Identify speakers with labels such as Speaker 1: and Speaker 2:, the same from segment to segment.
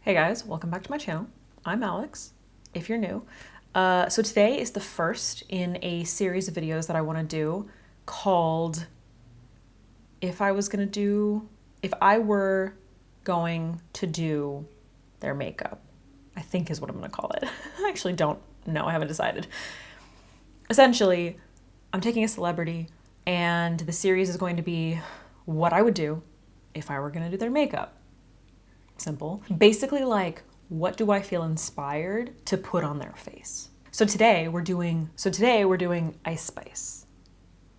Speaker 1: Hey guys, welcome back to my channel. I'm Alex, if you're new. So today is the first in a series of videos that I want to do called if I were going to do their makeup, I think is what I'm going to call it. I actually don't know, I haven't decided. Essentially, I'm taking a celebrity and the series is going to be what I would do if I were going to do their makeup. Simple. Basically, like, what do I feel inspired to put on their face? So today we're doing Ice Spice.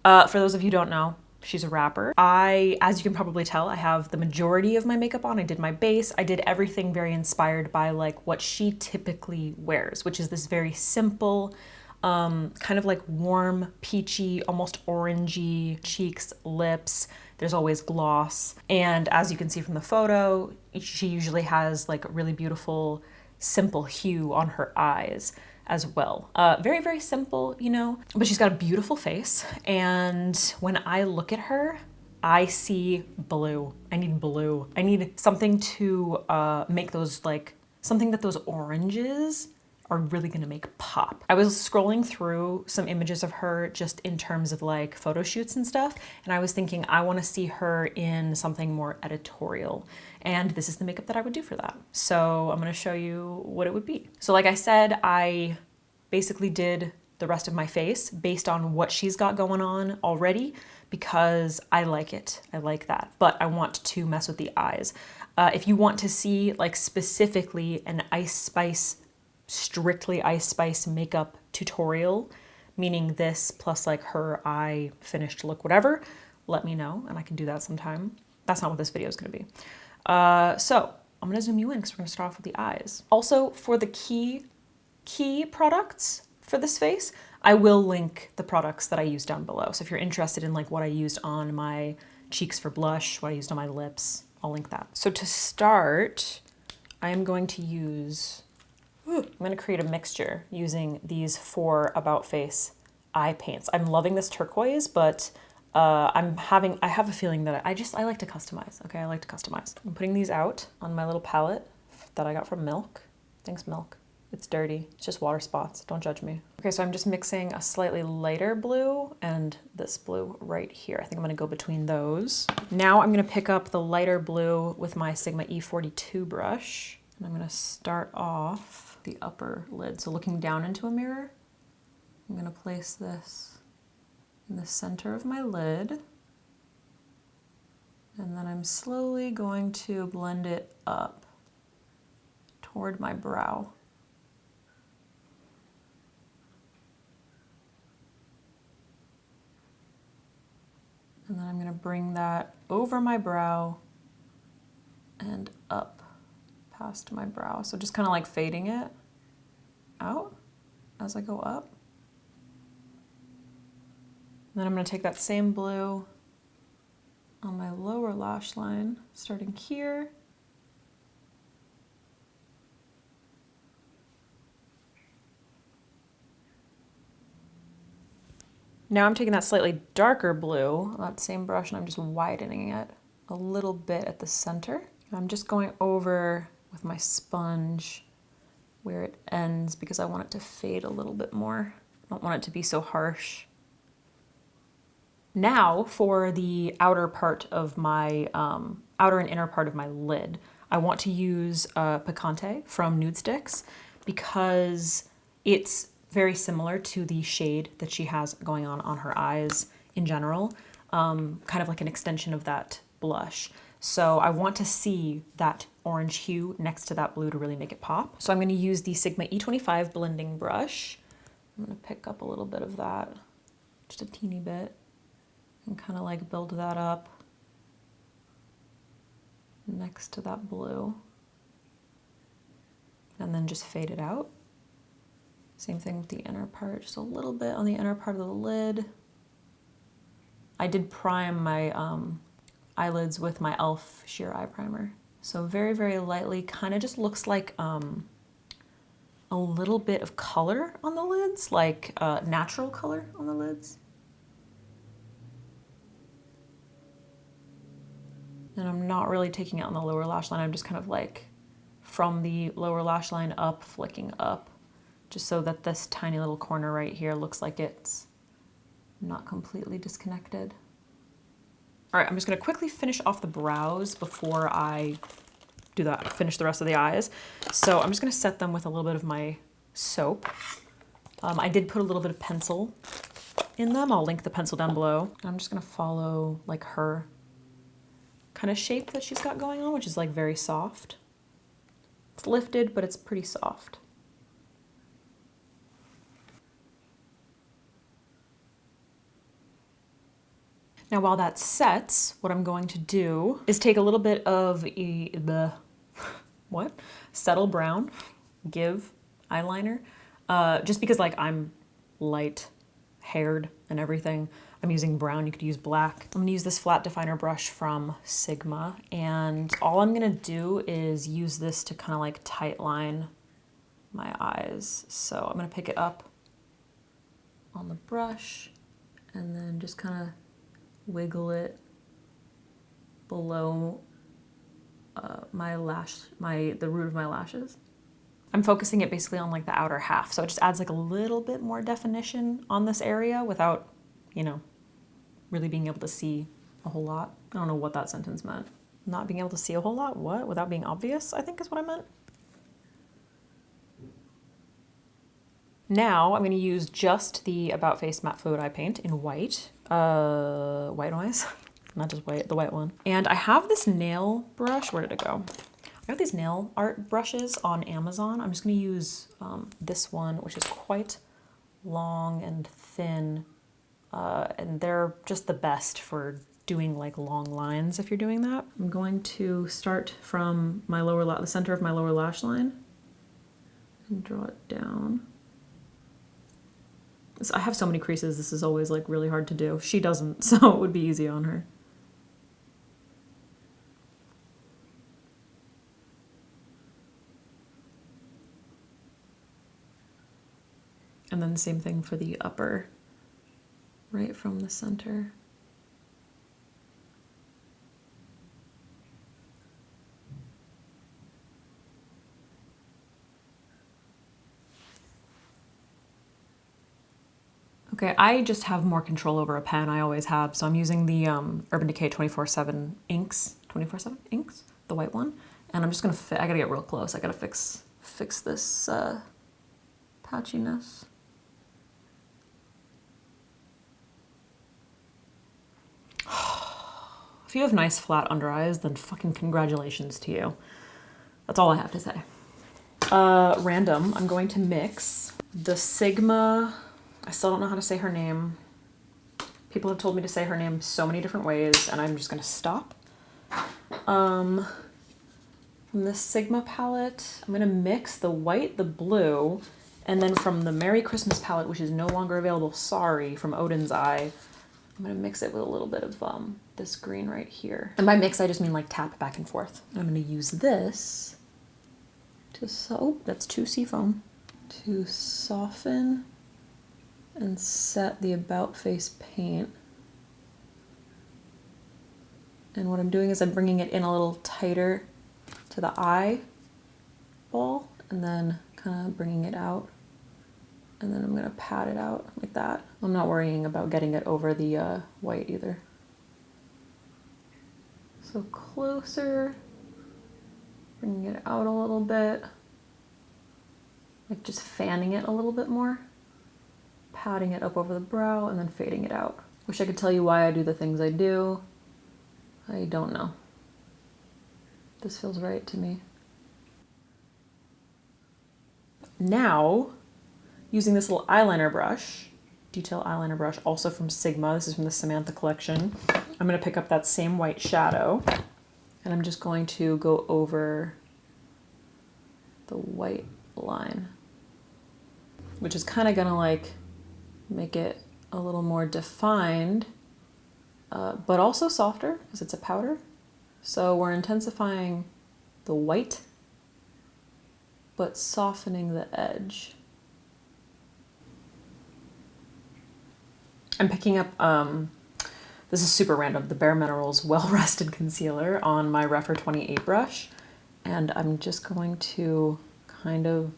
Speaker 1: For those of you who don't know, she's a rapper. As you can probably tell, I have the majority of my makeup on. I did my base. I did everything very inspired by like what she typically wears, which is this very simple, kind of like warm, peachy, almost orangey cheeks, lips. There's always gloss. And as you can see from the photo, she usually has like a really beautiful, simple hue on her eyes as well. Very, very simple, you know, but she's got a beautiful face. And when I look at her, I see blue. I need blue. I need something to make those like, something that those oranges are really gonna make pop. I was scrolling through some images of her just in terms of like photo shoots and stuff, and I was thinking I wanna see her in something more editorial, and this is the makeup that I would do for that. So I'm gonna show you what it would be. So like I said, I basically did the rest of my face based on what she's got going on already because I like it. I like that, but I want to mess with the eyes. If you want to see like specifically an strictly Ice Spice makeup tutorial, meaning this plus like her eye finished look, whatever, let me know and I can do that sometime. That's not what this video is gonna be. So I'm gonna zoom you in because we're gonna start off with the eyes. Also, for the key products for this face, I will link the products that I use down below. So if you're interested in like what I used on my cheeks for blush, what I used on my lips, I'll link that. So to start, I am going to use, I'm gonna create a mixture using these 4 About Face eye paints. I'm loving this turquoise, but I have a feeling that I like to customize, okay? I like to customize. I'm putting these out on my little palette that I got from Milk. Thanks, Milk. It's dirty, it's just water spots, don't judge me. Okay, so I'm just mixing a slightly lighter blue and this blue right here. I think I'm gonna go between those. Now I'm gonna pick up the lighter blue with my Sigma E42 brush. And I'm gonna start off the upper lid. So looking down into a mirror, I'm gonna place this in the center of my lid. And then I'm slowly going to blend it up toward my brow. And then I'm gonna bring that over my brow and up past my brow. So just kind of like fading it out as I go up. And then I'm gonna take that same blue on my lower lash line, starting here. Now I'm taking that slightly darker blue, that same brush, and I'm just widening it a little bit at the center. I'm just going over with my sponge where it ends because I want it to fade a little bit more. I don't want it to be so harsh. Now for the outer part of my, outer and inner part of my lid, I want to use Picante from Nude Sticks because it's very similar to the shade that she has going on her eyes in general, kind of like an extension of that blush. So I want to see that orange hue next to that blue to really make it pop. So I'm gonna use the Sigma E25 blending brush. I'm gonna pick up a little bit of that, just a teeny bit, and kind of like build that up next to that blue. And then just fade it out. Same thing with the inner part, just a little bit on the inner part of the lid. I did prime my eyelids with my e.l.f. sheer eye primer. So very, very lightly, kind of just looks like a little bit of color on the lids, like natural color on the lids. And I'm not really taking it on the lower lash line, I'm just kind of like from the lower lash line up, flicking up, just so that this tiny little corner right here looks like it's not completely disconnected. All right, I'm just gonna quickly finish off the brows before I do that, finish the rest of the eyes. So I'm just gonna set them with a little bit of my soap. I did put a little bit of pencil in them. I'll link the pencil down below. I'm just gonna follow like her kind of shape that she's got going on, which is like very soft. It's lifted, but it's pretty soft. Now while that sets, what I'm going to do is take a little bit of the Settle Brown Give eyeliner, just because like I'm light haired and everything. I'm using brown, you could use black. I'm gonna use this flat definer brush from Sigma, and all I'm gonna do is use this to kind of like tight line my eyes. So I'm gonna pick it up on the brush and then just kind of wiggle it below the root of my lashes. I'm focusing it basically on like the outer half, so it just adds like a little bit more definition on this area without, you know, really being able to see a whole lot. I don't know what that sentence meant. Not being able to see a whole lot? What? Without being obvious, I think is what I meant. Now I'm going to use just the About Face Matte Fluid Eye Paint in white. White noise, not just white, the white one. And I have this nail brush, where did it go? I got these nail art brushes on Amazon. I'm just gonna use this one, which is quite long and thin. And they're just the best for doing like long lines if you're doing that. I'm going to start from my the center of my lower lash line and draw it down. I have so many creases, this is always like really hard to do. She doesn't, so it would be easy on her. And then the same thing for the upper, right from the center. Okay, I just have more control over a pen, I always have, so I'm using the Urban Decay 24/7 inks, 24/7 inks, the white one, and I'm just gonna I gotta get real close, I gotta fix this patchiness. If you have nice flat under eyes, then fucking congratulations to you. That's all I have to say. Random, I'm going to mix the Sigma, I still don't know how to say her name. People have told me to say her name so many different ways, and I'm just gonna stop. From this Sigma palette, I'm gonna mix the white, the blue, and then from the Merry Christmas palette, which is no longer available, sorry, from Odin's Eye, I'm gonna mix it with a little bit of this green right here. And by mix, I just mean like tap back and forth. I'm gonna use this to, that's 2 seafoam, to soften and set the About Face paint. And what I'm doing is I'm bringing it in a little tighter to the eye ball and then kind of bringing it out. And then I'm gonna pat it out like that. I'm not worrying about getting it over the white either. So closer, bringing it out a little bit, like just fanning it a little bit more, patting it up over the brow and then fading it out. Wish I could tell you why I do the things I do. I don't know. This feels right to me. Now, using this little eyeliner brush, detail eyeliner brush, also from Sigma, this is from the Samantha collection, I'm gonna pick up that same white shadow and I'm just going to go over the white line, which is kind of gonna like make it a little more defined, but also softer because it's a powder. So we're intensifying the white, but softening the edge. I'm picking up, this is super random, the Bare Minerals Well Rested Concealer on my Refer 28 brush. And I'm just going to kind of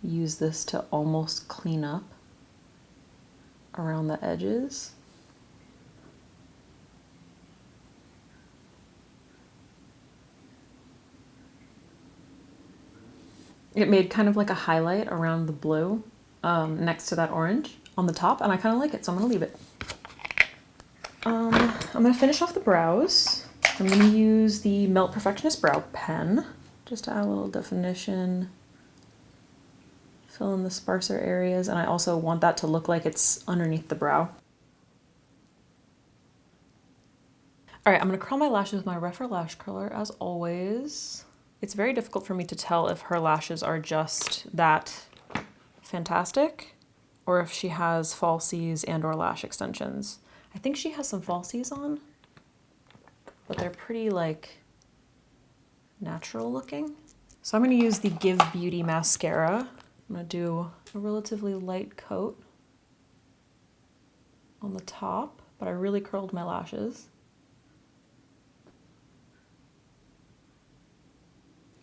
Speaker 1: use this to almost clean up around the edges. It made kind of like a highlight around the blue next to that orange on the top, and I kind of like it, so I'm gonna leave it. I'm gonna finish off the brows. I'm gonna use the Melt Perfectionist Brow Pen just to add a little definition, fill in the sparser areas, and I also want that to look like it's underneath the brow. All right, I'm gonna curl my lashes with my Velour Lash Curler as always. It's very difficult for me to tell if her lashes are just that fantastic or if she has falsies and or lash extensions. I think she has some falsies on, but they're pretty like natural looking. So I'm gonna use the Give Beauty mascara. I'm gonna do a relatively light coat on the top, but I really curled my lashes.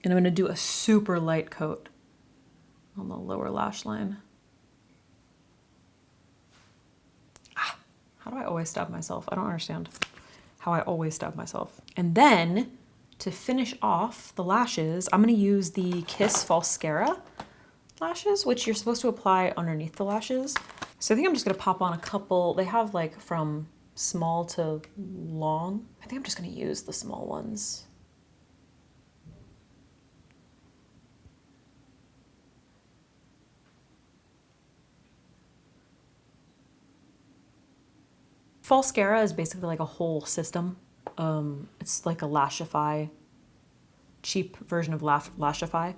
Speaker 1: And I'm gonna do a super light coat on the lower lash line. Ah, how do I always stab myself? I don't understand how I always stab myself. And then to finish off the lashes, I'm gonna use the Kiss Falscara lashes, which you're supposed to apply underneath the lashes. So I think I'm just gonna pop on a couple. They have like from small to long. I think I'm just gonna use the small ones. Falscara is basically like a whole system. It's like a Lashify, cheap version of Lashify.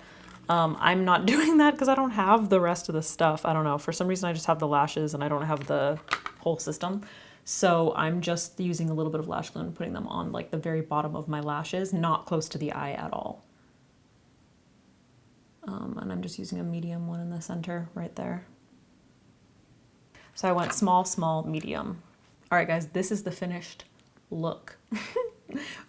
Speaker 1: I'm not doing that because I don't have the rest of the stuff. I don't know. For some reason, I just have the lashes and I don't have the whole system. So I'm just using a little bit of lash glue and putting them on like the very bottom of my lashes, not close to the eye at all. And I'm just using a medium one in the center right there. So I went small, small, medium. All right, guys, this is the finished look.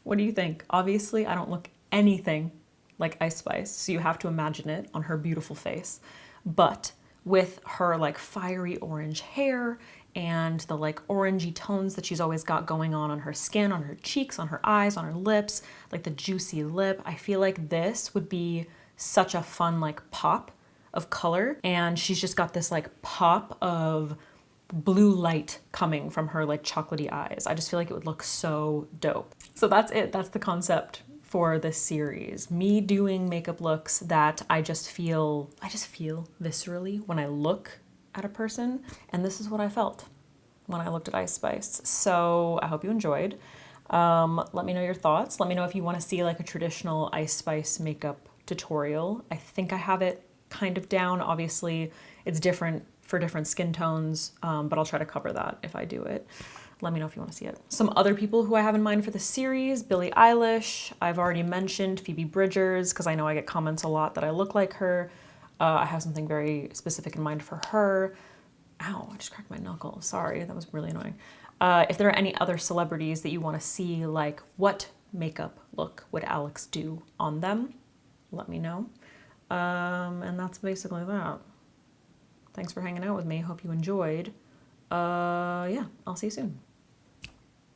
Speaker 1: What do you think? Obviously, I don't look anything like Ice Spice, so you have to imagine it on her beautiful face. But with her like fiery orange hair and the like orangey tones that she's always got going on her skin, on her cheeks, on her eyes, on her lips, like the juicy lip, I feel like this would be such a fun like pop of color. And she's just got this like pop of blue light coming from her like chocolatey eyes. I just feel like it would look so dope. So that's it. That's the concept for this series. Me doing makeup looks that I just feel viscerally when I look at a person. And this is what I felt when I looked at Ice Spice. So I hope you enjoyed. Let me know your thoughts. Let me know if you want to see like a traditional Ice Spice makeup tutorial. I think I have it kind of down. Obviously, it's different for different skin tones, but I'll try to cover that if I do it. Let me know if you want to see it. Some other people who I have in mind for the series, Billie Eilish. I've already mentioned Phoebe Bridgers because I know I get comments a lot that I look like her. I have something very specific in mind for her. Ow, I just cracked my knuckle. Sorry, that was really annoying. If there are any other celebrities that you want to see, like what makeup look would Alex do on them, let me know. And that's basically that. Thanks for hanging out with me. Hope you enjoyed. Yeah, I'll see you soon.